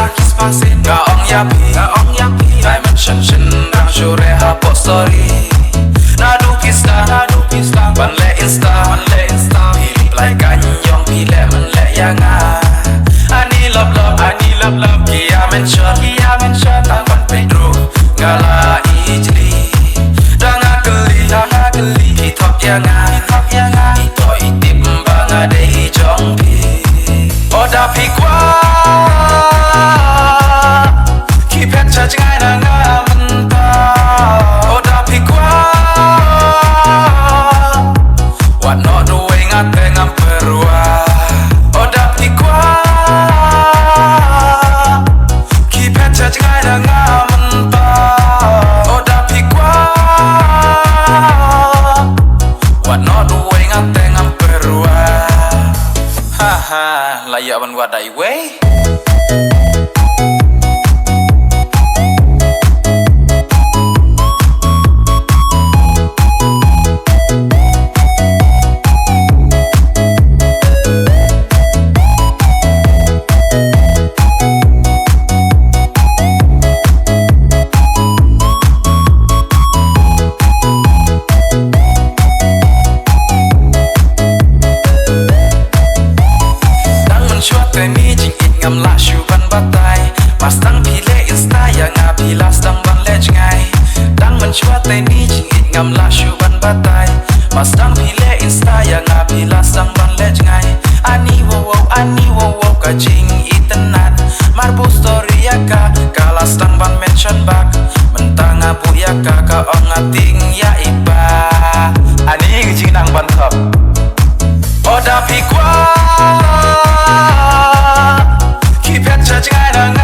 Nga ong yapi Dimension shendang jure hapok story Nadu pista Ban le insta Pilih play kanyong Pilih men le yanga Ani love Kia mention Tangan Pedro Ngala ijli Danga geli Hitok yanga Hito itip mbanga dehi jongpi Oda pikwa Kipet cacing na nga mentah Oda pikwa What not doing ate ngamperwa Oda pikwa Kipet cacing na nga mentah Oda pikwa What not doing ate ngamperwa Haha, layak ban wadai wey Teni jing it ngam la shu ban batai Mas tang pile insta ya nga pilas dang ban lej ngai Dang men chua teni jing it ngam la shu ban batai Mas tang pile insta ya nga pilas dang ban lej ngai Ani wo ka jing itenat Marbu story ya ka kalas dang ban mention back Mentang abu ya ka ong ating ya iba Ani jing nang ban top Oda pikwa Kipet cacing na